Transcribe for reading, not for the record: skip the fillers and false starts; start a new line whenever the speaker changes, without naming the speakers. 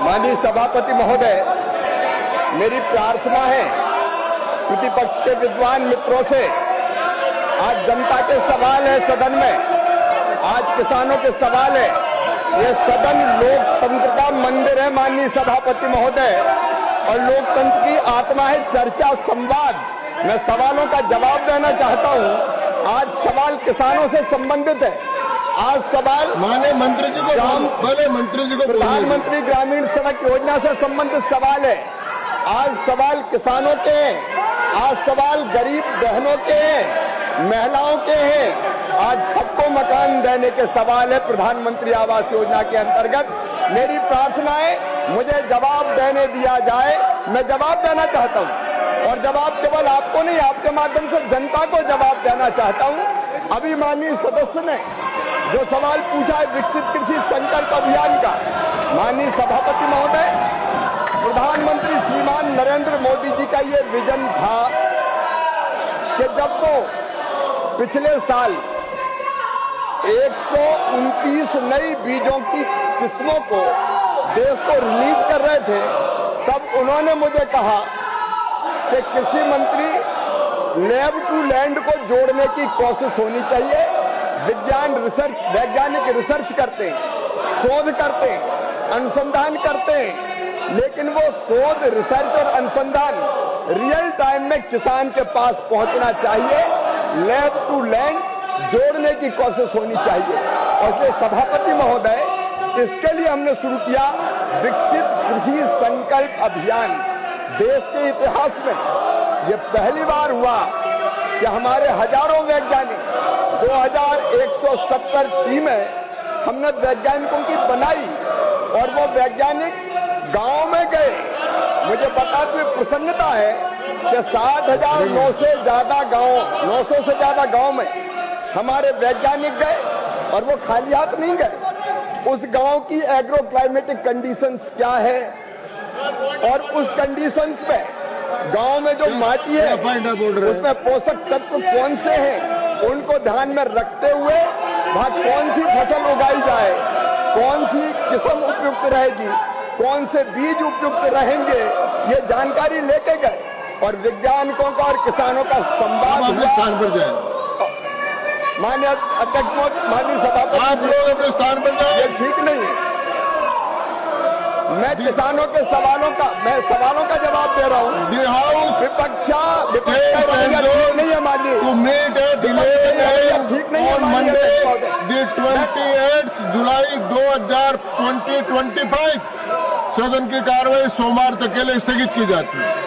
माननीय सभापति महोदय, मेरी प्रार्थना है प्रतिपक्ष के विद्वान मित्रों से, आज जनता के सवाल है सदन में, आज किसानों के सवाल है। ये सदन लोकतंत्र का मंदिर है माननीय सभापति महोदय, और लोकतंत्र की आत्मा है चर्चा, संवाद। मैं सवालों का जवाब देना चाहता हूं। आज सवाल किसानों से संबंधित है। आज सवाल
माननीय मंत्री जी को पहले मंत्री जी को
प्रधानमंत्री ग्रामीण सड़क योजना से संबंधित सवाल है। आज सवाल किसानों के हैं, आज सवाल गरीब बहनों के हैं, महिलाओं के हैं। आज सबको मकान देने के सवाल है प्रधानमंत्री आवास योजना के अंतर्गत। मेरी प्रार्थना है मुझे जवाब देने दिया जाए। मैं जवाब देना चाहता हूं, और जवाब केवल आपको नहीं, आपके माध्यम से जनता को जवाब देना चाहता हूं। अभी माननीय सदस्य ने जो सवाल पूछा है विकसित कृषि संकल्प अभियान का, माननीय सभापति महोदय, प्रधानमंत्री श्रीमान नरेंद्र मोदी जी का ये विजन था कि जब वो पिछले साल 129 नई बीजों की किस्मों को देश को रिलीज कर रहे थे, तब उन्होंने मुझे कहा कि कृषि मंत्री लैब टू लैंड को जोड़ने की कोशिश होनी चाहिए। वैज्ञानिक रिसर्च करते हैं, शोध करते हैं, अनुसंधान करते हैं, लेकिन वो शोध, रिसर्च और अनुसंधान रियल टाइम में किसान के पास पहुंचना चाहिए। लैब टू लैंड जोड़ने की कोशिश होनी चाहिए। और इसलिए सभापति महोदय, इसके लिए हमने शुरू किया विकसित कृषि संकल्प अभियान। देश के इतिहास में ये पहली बार हुआ कि हमारे हजारों वैज्ञानिक, 2170 टीमें हमने वैज्ञानिकों की बनाई, और वो वैज्ञानिक गांव में गए। मुझे बताते हुए प्रसन्नता है कि 60,900 से ज्यादा गांव में हमारे वैज्ञानिक गए, और वो खाली हाथ नहीं गए। उस गांव की एग्रो क्लाइमेटिक कंडीशंस क्या है, और उस कंडीशंस में गांव में जो माटी है उसमें पोषक तत्व कौन से हैं, उनको ध्यान में रखते हुए वहां कौन सी फसल उगाई जाए, कौन सी किस्म उपयुक्त रहेगी, कौन से बीज उपयुक्त रहेंगे, ये जानकारी लेके गए। और वैज्ञानिकों का और किसानों का संवाद
अपने स्थान पर जाए।
माननीय अध्यक्ष, माननीय सभापति,
आप लोग अपने स्थान पर जाए।
ये ठीक नहीं है। मैं किसानों के सवालों का जवाब दे रहा हूं।
दी हाउस
विपक्ष नहीं है माननीय,
टू मेट ए डिले
ठीक नहीं है
ऑन मंडे दी 28 जुलाई 2025 सदन की कार्रवाई सोमवार तक के लिए स्थगित की जाती है।